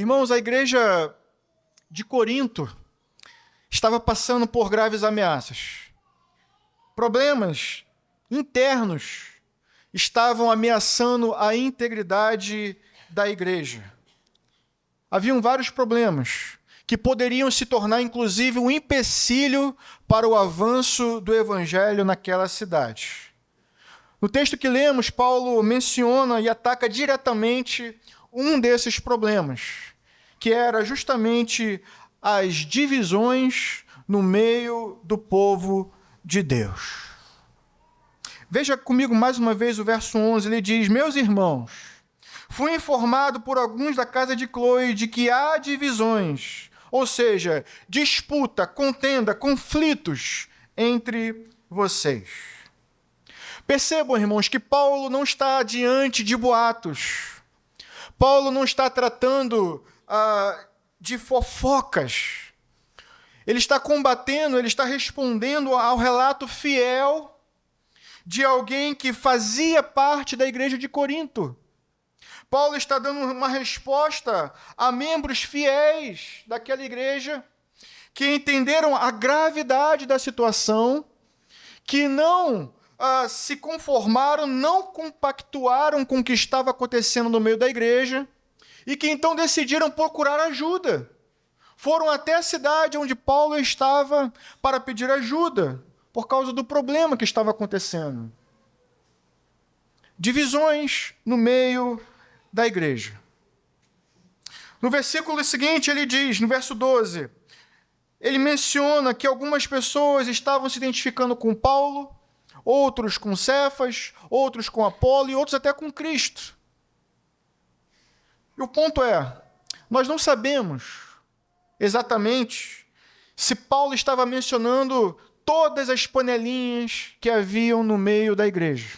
Irmãos, a igreja de Corinto estava passando por graves ameaças. Problemas internos estavam ameaçando a integridade da igreja. Haviam vários problemas que poderiam se tornar, inclusive, um empecilho para o avanço do evangelho naquela cidade. No texto que lemos, Paulo menciona e ataca diretamente um desses problemas, que era justamente as divisões no meio do povo de Deus. Veja comigo mais uma vez o verso 11, ele diz: meus irmãos, fui informado por alguns da casa de Cloe de que há divisões, ou seja, disputa, contenda, conflitos entre vocês. Percebam, irmãos, que Paulo não está diante de boatos. Paulo não está tratando de fofocas. Ele está combatendo, ele está respondendo ao relato fiel de alguém que fazia parte da igreja de Corinto. Paulo está dando uma resposta a membros fiéis daquela igreja que entenderam a gravidade da situação, que não se conformaram, não compactuaram com o que estava acontecendo no meio da igreja e que então decidiram procurar ajuda. Foram até a cidade onde Paulo estava para pedir ajuda por causa do problema que estava acontecendo. Divisões no meio da igreja. No versículo seguinte, ele diz, no verso 12, ele menciona que algumas pessoas estavam se identificando com Paulo, outros com Cefas, outros com Apolo e outros até com Cristo. E o ponto é, nós não sabemos exatamente se Paulo estava mencionando todas as panelinhas que haviam no meio da igreja.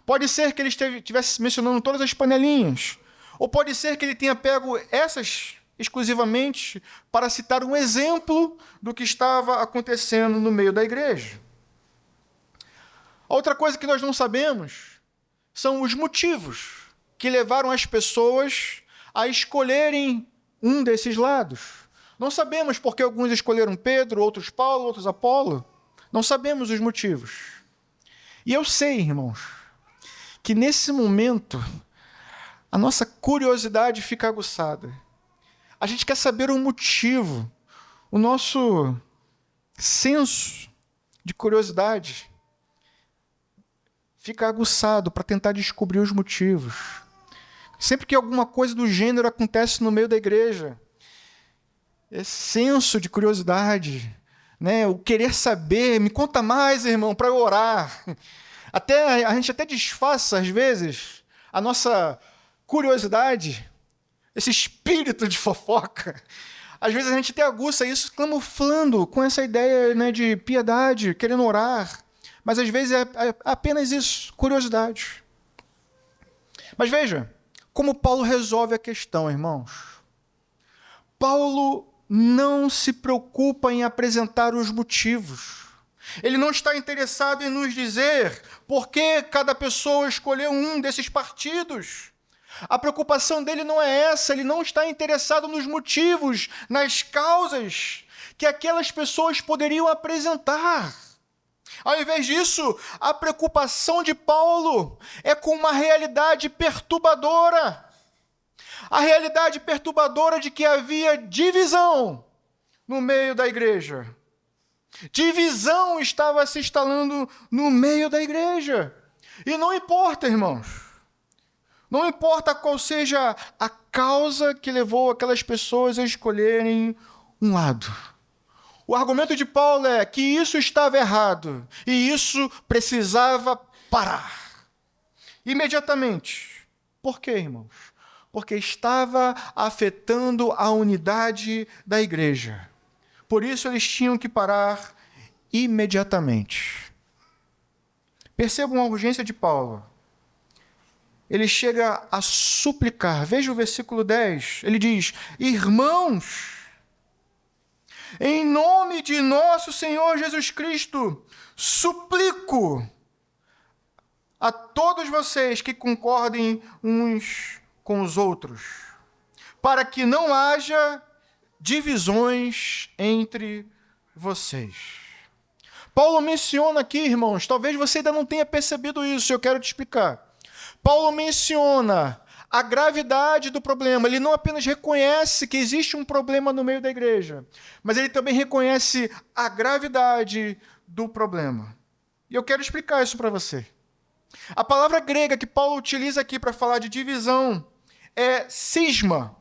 Pode ser que ele estivesse mencionando todas as panelinhas, ou pode ser que ele tenha pego essas exclusivamente para citar um exemplo do que estava acontecendo no meio da igreja. A outra coisa que nós não sabemos são os motivos que levaram as pessoas a escolherem um desses lados. Não sabemos porque alguns escolheram Pedro, outros Paulo, outros Apolo. Não sabemos os motivos. E eu sei, irmãos, que nesse momento a nossa curiosidade fica aguçada. A gente quer saber o motivo. O nosso senso de curiosidade fica aguçado para tentar descobrir os motivos. Sempre que alguma coisa do gênero acontece no meio da igreja, esse senso de curiosidade, né? O querer saber, me conta mais, irmão, para eu orar. A gente até disfarça, às vezes, a nossa curiosidade, esse espírito de fofoca. Às vezes a gente até aguça isso camuflando com essa ideia, né, de piedade, querendo orar. Mas às vezes é apenas isso, curiosidade. Mas veja, como Paulo resolve a questão, irmãos. Paulo não se preocupa em apresentar os motivos. Ele não está interessado em nos dizer por que cada pessoa escolheu um desses partidos. A preocupação dele não é essa, ele não está interessado nos motivos, nas causas que aquelas pessoas poderiam apresentar. Ao invés disso, a preocupação de Paulo é com uma realidade perturbadora. A realidade perturbadora de que havia divisão no meio da igreja. Divisão estava se instalando no meio da igreja. E não importa, irmãos. Não importa qual seja a causa que levou aquelas pessoas a escolherem um lado. O argumento de Paulo é que isso estava errado e isso precisava parar. Imediatamente. Por quê, irmãos? Porque estava afetando a unidade da igreja. Por isso eles tinham que parar imediatamente. Percebam a urgência de Paulo. Ele chega a suplicar. Veja o versículo 10. Ele diz: irmãos, em nome de nosso Senhor Jesus Cristo, suplico a todos vocês que concordem uns com os outros. para que não haja divisões entre vocês. Paulo menciona aqui, irmãos, talvez você ainda não tenha percebido isso, eu quero te explicar. Paulo menciona a gravidade do problema. Ele não apenas reconhece que existe um problema no meio da igreja, mas ele também reconhece a gravidade do problema. E eu quero explicar isso para você. A palavra grega que Paulo utiliza aqui para falar de divisão é cisma.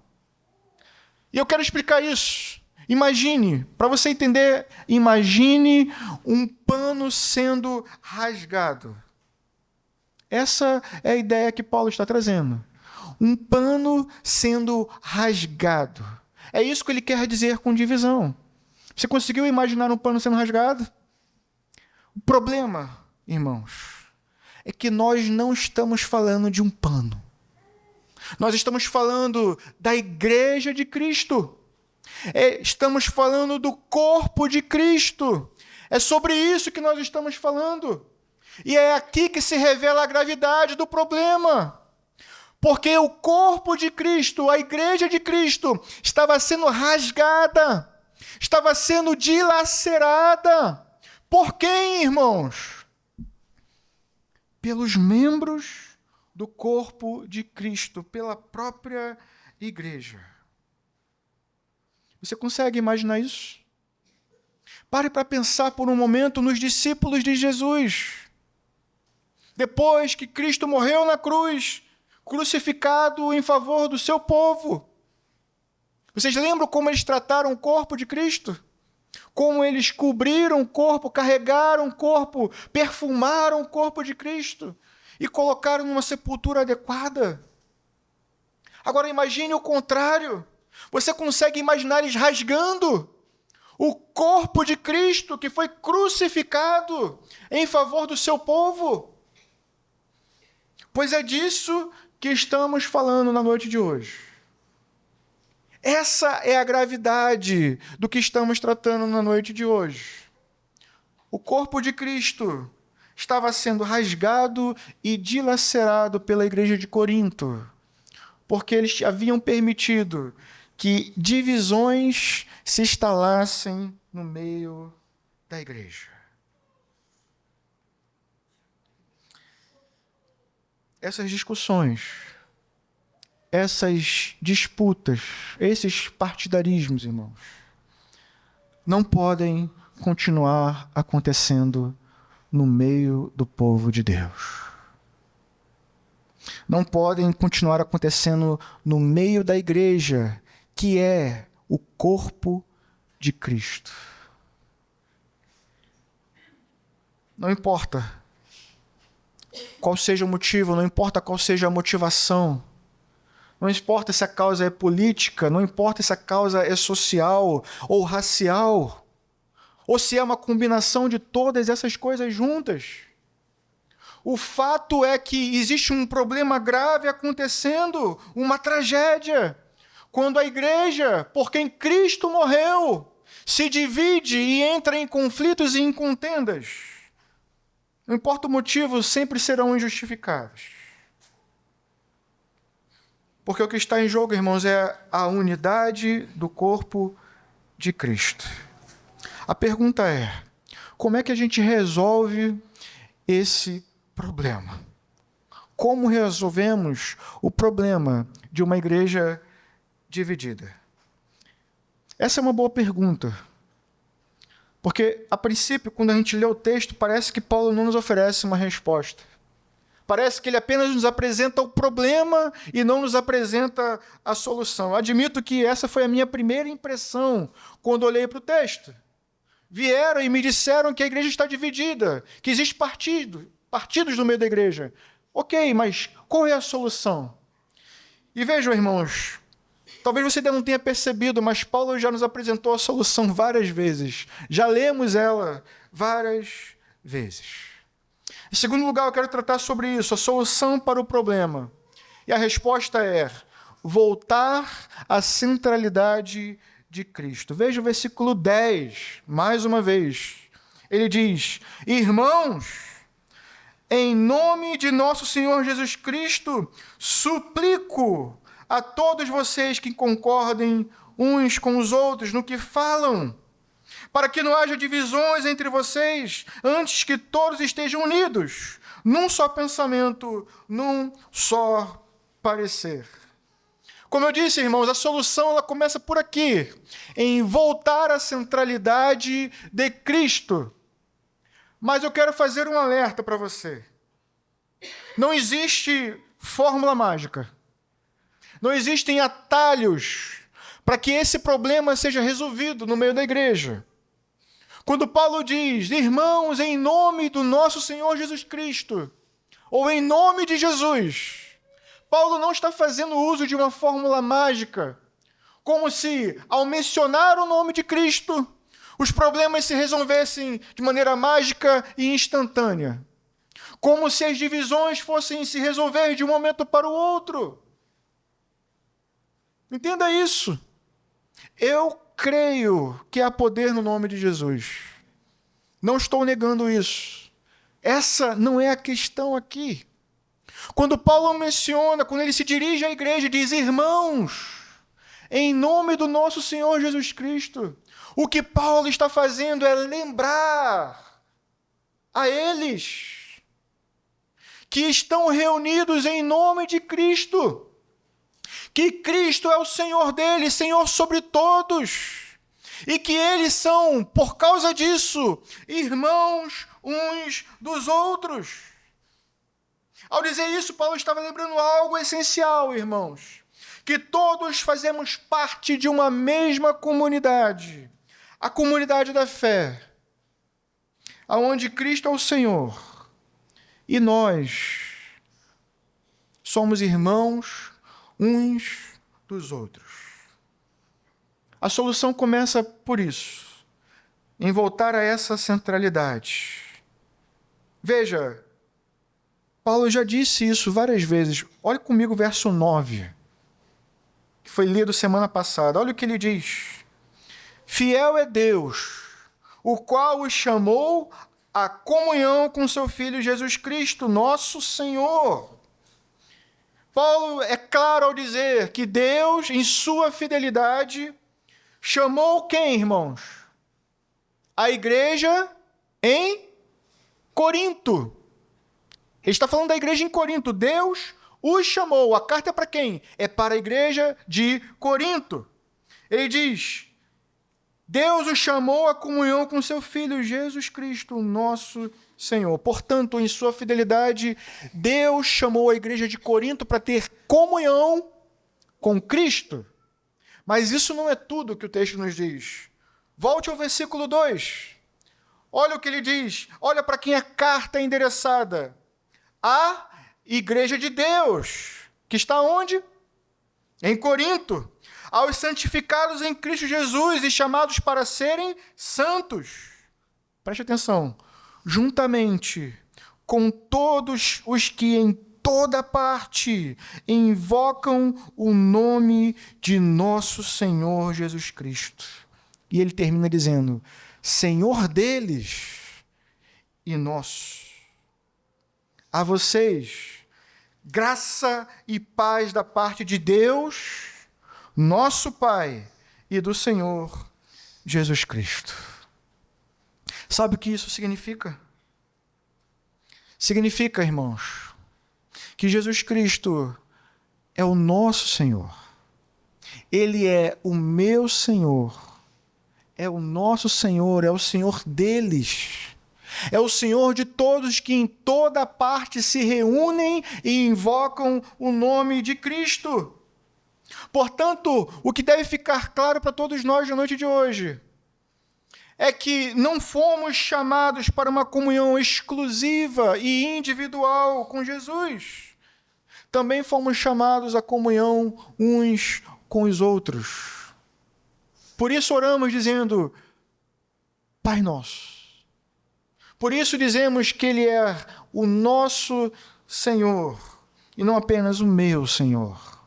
E eu quero explicar isso. Imagine, para você entender, imagine um pano sendo rasgado. Essa é a ideia que Paulo está trazendo. Um pano sendo rasgado. É isso que ele quer dizer com divisão. Você conseguiu imaginar um pano sendo rasgado? O problema, irmãos, é que nós não estamos falando de um pano. Nós estamos falando da igreja de Cristo. Estamos falando do corpo de Cristo. É sobre isso que nós estamos falando. E é aqui que se revela a gravidade do problema. Porque o corpo de Cristo, a igreja de Cristo, estava sendo rasgada, estava sendo dilacerada. Por quem, irmãos? Pelos membros do corpo de Cristo, pela própria igreja. Você consegue imaginar isso? Pare para pensar por um momento nos discípulos de Jesus. Depois que Cristo morreu na cruz, crucificado em favor do seu povo. Vocês lembram como eles trataram o corpo de Cristo? Como eles cobriram o corpo, carregaram o corpo, perfumaram o corpo de Cristo e colocaram numa sepultura adequada? Agora imagine o contrário. Você consegue imaginar eles rasgando o corpo de Cristo que foi crucificado em favor do seu povo? Pois é disso que estamos falando na noite de hoje. Essa é a gravidade do que estamos tratando na noite de hoje. O corpo de Cristo estava sendo rasgado e dilacerado pela igreja de Corinto, porque eles haviam permitido que divisões se instalassem no meio da igreja. Essas discussões, essas disputas, esses partidarismos, irmãos, não podem continuar acontecendo no meio do povo de Deus. Não podem continuar acontecendo no meio da igreja, que é o corpo de Cristo. Não importa qual seja o motivo, não importa qual seja a motivação, não importa se a causa é política, não importa se a causa é social ou racial, ou se é uma combinação de todas essas coisas juntas. O fato é que existe um problema grave acontecendo, uma tragédia, quando a igreja, por quem Cristo morreu, se divide e entra em conflitos e em contendas. Não importa o motivo, sempre serão injustificados. Porque o que está em jogo, irmãos, é a unidade do corpo de Cristo. A pergunta é, como é que a gente resolve esse problema? Como resolvemos o problema de uma igreja dividida? Essa é uma boa pergunta. Porque, a princípio, quando a gente lê o texto, parece que Paulo não nos oferece uma resposta. Parece que ele apenas nos apresenta o problema e não nos apresenta a solução. Admito que essa foi a minha primeira impressão quando olhei para o texto. Vieram e me disseram que a igreja está dividida, que existem partidos no meio da igreja. Ok, mas qual é a solução? E vejam, irmãos, talvez você ainda não tenha percebido, mas Paulo já nos apresentou a solução várias vezes. Já lemos ela várias vezes. Em segundo lugar, eu quero tratar sobre isso, a solução para o problema. E a resposta é voltar à centralidade de Cristo. Veja o versículo 10, mais uma vez. Ele diz, irmãos, em nome de nosso Senhor Jesus Cristo, suplico a todos vocês que concordem uns com os outros no que falam, para que não haja divisões entre vocês, antes que todos estejam unidos, num só pensamento, num só parecer. Como eu disse, irmãos, a solução ela começa por aqui, em voltar à centralidade de Cristo. Mas eu quero fazer um alerta para você. Não existe fórmula mágica. Não existem atalhos para que esse problema seja resolvido no meio da igreja. Quando Paulo diz, irmãos, em nome do nosso Senhor Jesus Cristo, ou em nome de Jesus, Paulo não está fazendo uso de uma fórmula mágica, como se, ao mencionar o nome de Cristo, os problemas se resolvessem de maneira mágica e instantânea. Como se as divisões fossem se resolver de um momento para o outro. Entenda isso. Eu creio que há poder no nome de Jesus. Não estou negando isso. Essa não é a questão aqui. Quando Paulo menciona, quando ele se dirige à igreja, diz, irmãos, em nome do nosso Senhor Jesus Cristo, o que Paulo está fazendo é lembrar a eles que estão reunidos em nome de Cristo, que Cristo é o Senhor deles, Senhor sobre todos, e que eles são, por causa disso, irmãos uns dos outros. Ao dizer isso, Paulo estava lembrando algo essencial, irmãos, que todos fazemos parte de uma mesma comunidade, a comunidade da fé, aonde Cristo é o Senhor, e nós somos irmãos uns dos outros. A solução começa por isso, em voltar a essa centralidade. Veja, Paulo já disse isso várias vezes. Olhe comigo o verso 9, que foi lido semana passada. Olha o que ele diz. Fiel é Deus, o qual os chamou à comunhão com seu Filho Jesus Cristo, nosso Senhor. Paulo é claro ao dizer que Deus, em sua fidelidade, chamou quem, irmãos? A igreja em Corinto. Ele está falando da igreja em Corinto. Deus os chamou. A carta é para quem? É para a igreja de Corinto. Ele diz, Deus os chamou à comunhão com seu Filho Jesus Cristo, nosso Senhor. Portanto, em sua fidelidade, Deus chamou a igreja de Corinto para ter comunhão com Cristo. Mas isso não é tudo que o texto nos diz. Volte ao versículo 2. Olha o que ele diz. Olha para quem a carta é endereçada. A igreja de Deus, que está onde? Em Corinto. Aos santificados em Cristo Jesus e chamados para serem santos. Preste atenção. Juntamente com todos os que em toda parte invocam o nome de nosso Senhor Jesus Cristo. E ele termina dizendo, Senhor deles e nosso. A vocês, graça e paz da parte de Deus, nosso Pai, e do Senhor Jesus Cristo. Sabe o que isso significa? Significa, irmãos, que Jesus Cristo é o nosso Senhor. Ele é o meu Senhor. É o nosso Senhor, é o Senhor deles. É o Senhor de todos que em toda parte se reúnem e invocam o nome de Cristo. Portanto, o que deve ficar claro para todos nós na noite de hoje é que não fomos chamados para uma comunhão exclusiva e individual com Jesus. Também fomos chamados à comunhão uns com os outros. Por isso oramos dizendo, Pai Nosso. Por isso dizemos que Ele é o nosso Senhor e não apenas o meu Senhor.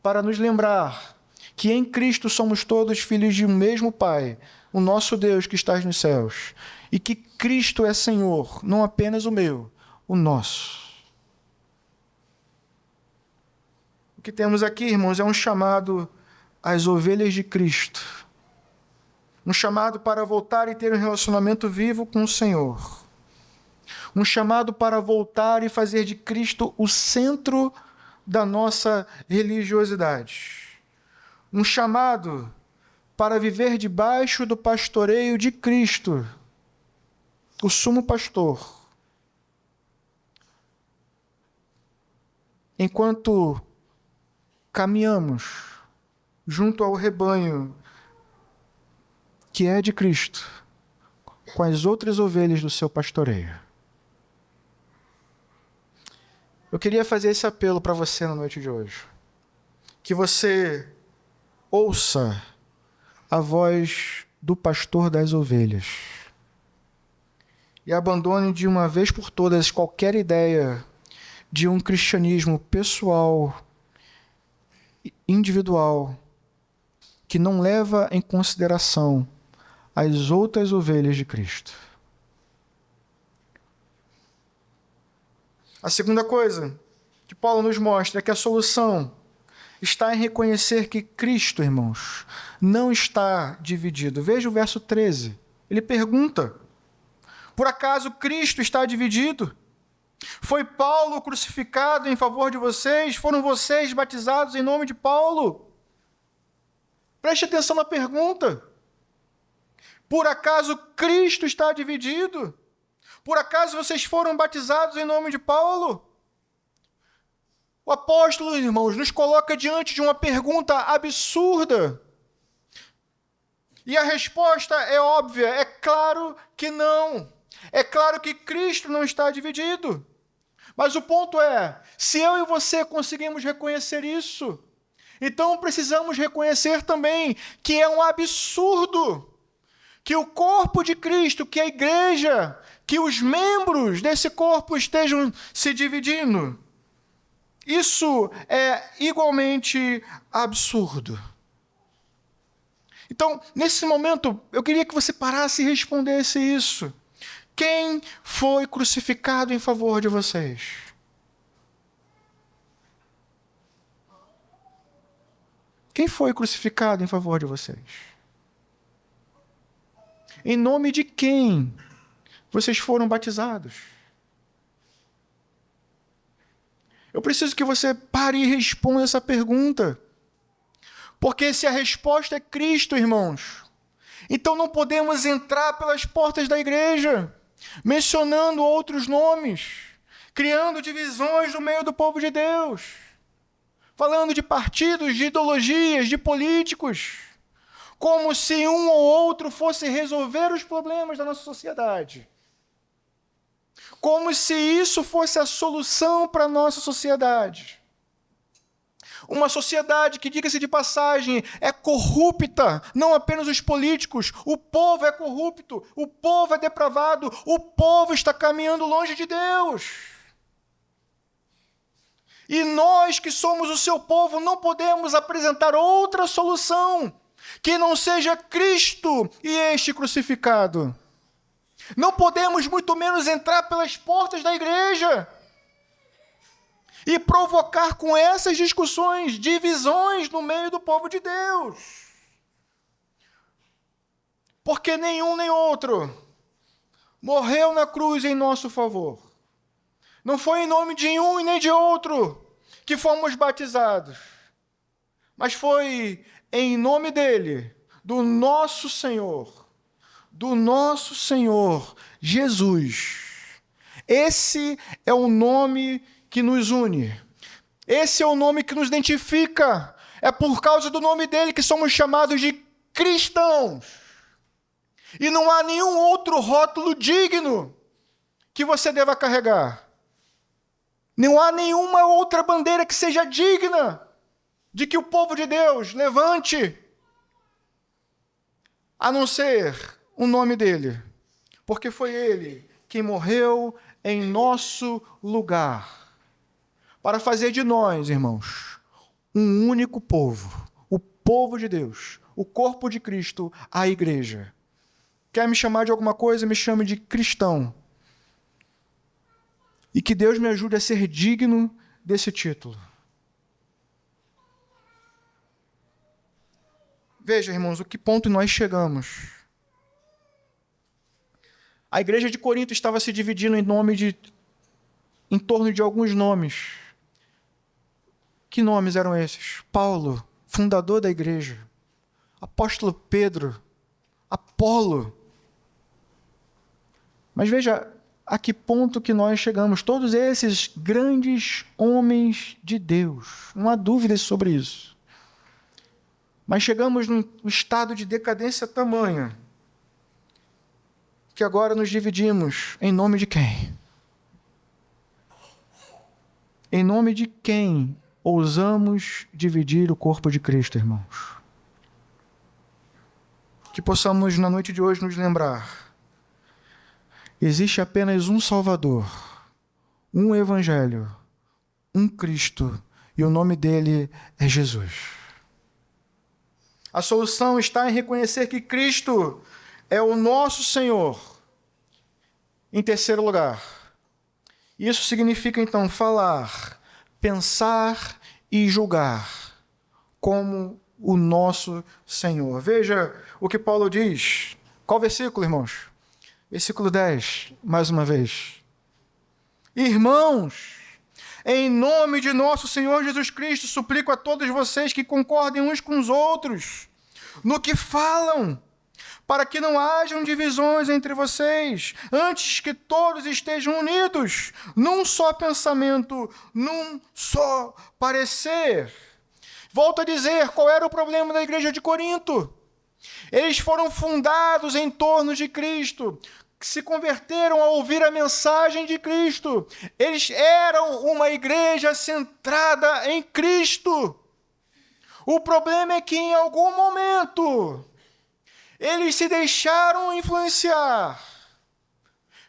Para nos lembrar que em Cristo somos todos filhos de um mesmo Pai, o nosso Deus que estás nos céus, e que Cristo é Senhor, não apenas o meu, o nosso. O que temos aqui, irmãos, é um chamado às ovelhas de Cristo. Um chamado para voltar e ter um relacionamento vivo com o Senhor. Um chamado para voltar e fazer de Cristo o centro da nossa religiosidade. Um chamado para viver debaixo do pastoreio de Cristo, o sumo pastor. Enquanto caminhamos junto ao rebanho que é de Cristo, com as outras ovelhas do seu pastoreio. Eu queria fazer esse apelo para você na noite de hoje. Que você ouça a voz do pastor das ovelhas e abandone de uma vez por todas qualquer ideia de um cristianismo pessoal, individual, que não leva em consideração as outras ovelhas de Cristo. A segunda coisa que Paulo nos mostra é que a solução está em reconhecer que Cristo, irmãos, não está dividido. Veja o verso 13. Ele pergunta: por acaso Cristo está dividido? Foi Paulo crucificado em favor de vocês? Foram vocês batizados em nome de Paulo? Preste atenção na pergunta. Por acaso Cristo está dividido? Por acaso vocês foram batizados em nome de Paulo? O apóstolo, irmãos, nos coloca diante de uma pergunta absurda. E a resposta é óbvia, é claro que não. É claro que Cristo não está dividido. Mas o ponto é, se eu e você conseguimos reconhecer isso, então precisamos reconhecer também que é um absurdo que o corpo de Cristo, que a igreja, que os membros desse corpo estejam se dividindo. Isso é igualmente absurdo. Então, nesse momento, eu queria que você parasse e respondesse isso. Quem foi crucificado em favor de vocês? Quem foi crucificado em favor de vocês? Em nome de quem vocês foram batizados? Eu preciso que você pare e responda essa pergunta. Porque se a resposta é Cristo, irmãos, então não podemos entrar pelas portas da igreja, mencionando outros nomes, criando divisões no meio do povo de Deus, falando de partidos, de ideologias, de políticos, como se um ou outro fosse resolver os problemas da nossa sociedade. Como se isso fosse a solução para a nossa sociedade. Uma sociedade que, diga-se de passagem, é corrupta, não apenas os políticos, o povo é corrupto, o povo é depravado, o povo está caminhando longe de Deus. E nós que somos o seu povo não podemos apresentar outra solução que não seja Cristo e este crucificado. Não podemos muito menos entrar pelas portas da igreja e provocar com essas discussões divisões no meio do povo de Deus. Porque nenhum nem outro morreu na cruz em nosso favor. Não foi em nome de um e nem de outro que fomos batizados, mas foi em nome dele, do nosso Senhor Jesus. Esse é o nome que nos une. Esse é o nome que nos identifica. É por causa do nome dele que somos chamados de cristãos. E não há nenhum outro rótulo digno que você deva carregar. Não há nenhuma outra bandeira que seja digna de que o povo de Deus levante, a não ser o nome dele. Porque foi ele quem morreu em nosso lugar, para fazer de nós, irmãos, um único povo, o povo de Deus, o corpo de Cristo, a igreja. Quer me chamar de alguma coisa? Me chame de cristão. E que Deus me ajude a ser digno desse título. Veja, irmãos, o que ponto nós chegamos. A igreja de Corinto estava se dividindo em torno de alguns nomes. Que nomes eram esses? Paulo, fundador da igreja. Apóstolo Pedro. Apolo. Mas veja a que ponto que nós chegamos. Todos esses grandes homens de Deus. Não há dúvidas sobre isso. Mas chegamos num estado de decadência tamanha que agora nos dividimos em nome de quem? Em nome de quem ousamos dividir o corpo de Cristo, irmãos? Que possamos, na noite de hoje, nos lembrar. Existe apenas um Salvador, um Evangelho, um Cristo, e o nome dele é Jesus. A solução está em reconhecer que Cristo é o nosso Senhor. Em terceiro lugar, isso significa então falar, pensar e julgar como o nosso Senhor. Veja o que Paulo diz. Qual versículo, irmãos? Versículo 10, mais uma vez. Irmãos, em nome de nosso Senhor Jesus Cristo, suplico a todos vocês que concordem uns com os outros no que falam, para que não hajam divisões entre vocês, antes que todos estejam unidos, num só pensamento, num só parecer. Volto a dizer, qual era o problema da igreja de Corinto? Eles foram fundados em torno de Cristo, se converteram a ouvir a mensagem de Cristo. Eles eram uma igreja centrada em Cristo. O problema é que em algum momento eles se deixaram influenciar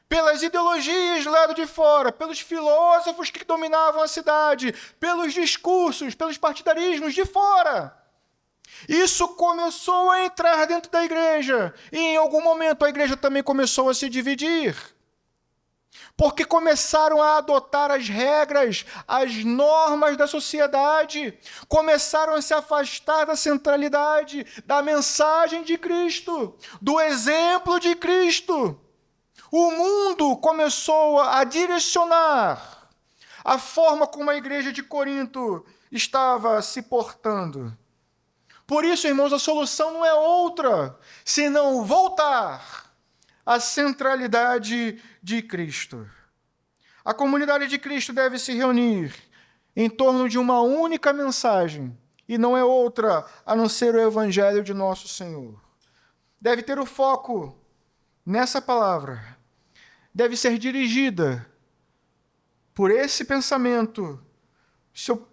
pelas ideologias do lado de fora, pelos filósofos que dominavam a cidade, pelos discursos, pelos partidarismos de fora. Isso começou a entrar dentro da igreja, e em algum momento a igreja também começou a se dividir, porque começaram a adotar as regras, as normas da sociedade, começaram a se afastar da centralidade, da mensagem de Cristo, do exemplo de Cristo. O mundo começou a direcionar a forma como a igreja de Corinto estava se portando. Por isso, irmãos, a solução não é outra, senão voltar à centralidade de Cristo. A comunidade de Cristo deve se reunir em torno de uma única mensagem, e não é outra a não ser o Evangelho de nosso Senhor. Deve ter o foco nessa palavra, deve ser dirigida por esse pensamento.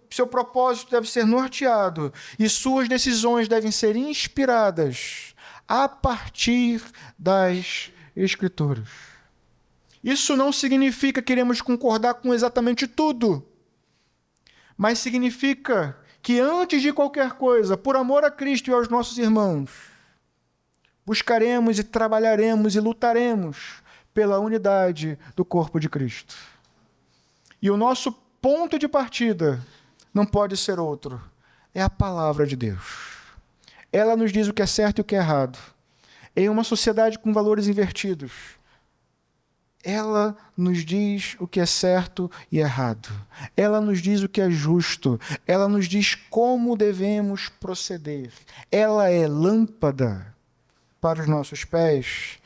Seu propósito deve ser norteado e suas decisões devem ser inspiradas a partir das Escrituras. Isso não significa que iremos concordar com exatamente tudo, mas significa que antes de qualquer coisa, por amor a Cristo e aos nossos irmãos, buscaremos e trabalharemos e lutaremos pela unidade do corpo de Cristo. E o nosso ponto de partida não pode ser outro. É a palavra de Deus. Ela nos diz o que é certo e o que é errado. Em uma sociedade com valores invertidos, ela nos diz o que é certo e errado. Ela nos diz o que é justo. Ela nos diz como devemos proceder. Ela é lâmpada para os nossos pés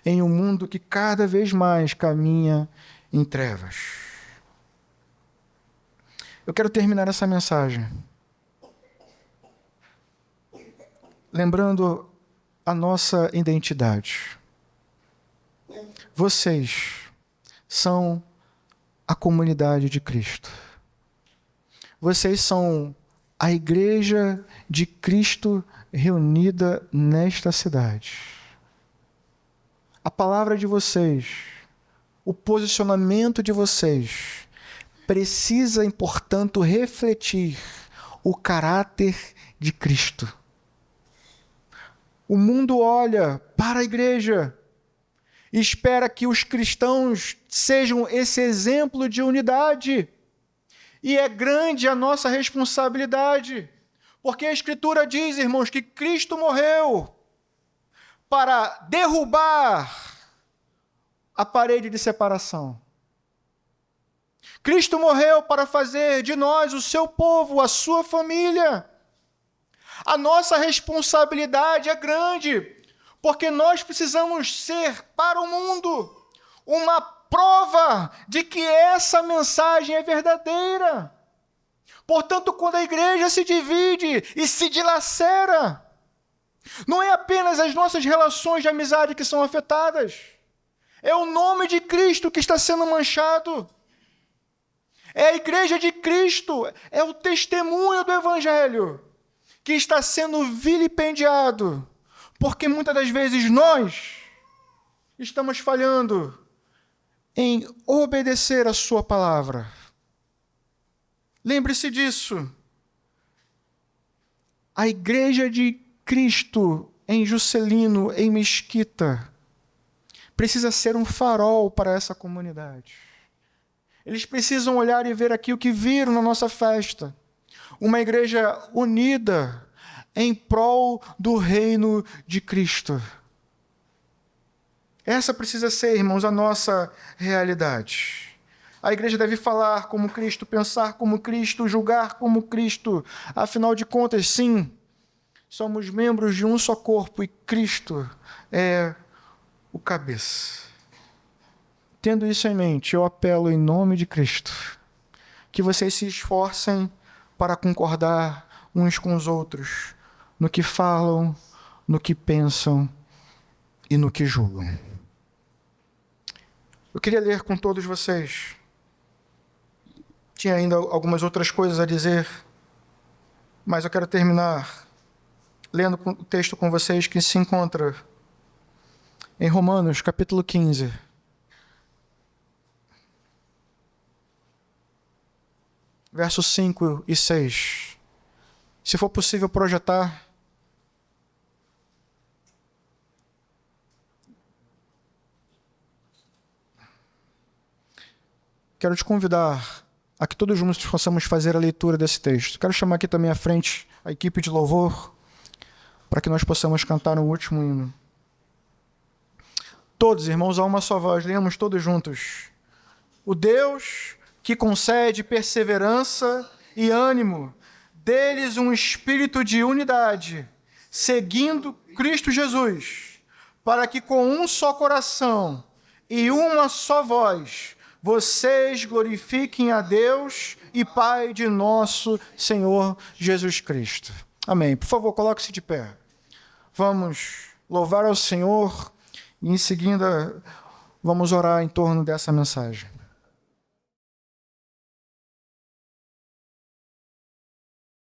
em um mundo que cada vez mais caminha em trevas. Eu quero terminar essa mensagem lembrando a nossa identidade. Vocês são a comunidade de Cristo. Vocês são a igreja de Cristo reunida nesta cidade. A palavra de vocês, o posicionamento de vocês, precisa, portanto, refletir o caráter de Cristo. O mundo olha para a igreja e espera que os cristãos sejam esse exemplo de unidade. E é grande a nossa responsabilidade, Porque a Escritura diz, irmãos, que Cristo morreu para derrubar a parede de separação. Cristo morreu para fazer de nós o seu povo, a sua família. A nossa responsabilidade é grande, porque nós precisamos ser para o mundo uma prova de que essa mensagem é verdadeira. Portanto, quando a igreja se divide e se dilacera, não é apenas as nossas relações de amizade que são afetadas, é o nome de Cristo que está sendo manchado. É a igreja de Cristo, é o testemunho do Evangelho que está sendo vilipendiado, porque muitas das vezes nós estamos falhando em obedecer a sua palavra. Lembre-se disso. A igreja de Cristo em Juscelino, em Mesquita, precisa ser um farol para essa comunidade. Eles precisam olhar e ver aquilo que viram na nossa festa. Uma igreja unida em prol do reino de Cristo. Essa precisa ser, irmãos, a nossa realidade. A igreja deve falar como Cristo, pensar como Cristo, julgar como Cristo. Afinal de contas, sim, somos membros de um só corpo e Cristo é o cabeça. Tendo isso em mente, eu apelo em nome de Cristo que vocês se esforcem para concordar uns com os outros no que falam, no que pensam e no que julgam. Eu queria ler com todos vocês. Tinha ainda algumas outras coisas a dizer, mas eu quero terminar lendo o texto com vocês que se encontra em Romanos, capítulo 15. Versos 5 e 6. Se for possível projetar. Quero te convidar a que todos juntos possamos fazer a leitura desse texto. Quero chamar aqui também à frente a equipe de louvor, para que nós possamos cantar o último hino. Todos, irmãos, a uma só voz, leamos todos juntos. O Deus que concede perseverança e ânimo, deles um espírito de unidade, seguindo Cristo Jesus, para que com um só coração e uma só voz, vocês glorifiquem a Deus e Pai de nosso Senhor Jesus Cristo. Amém. Por favor, coloque-se de pé. Vamos louvar ao Senhor e em seguida vamos orar em torno dessa mensagem.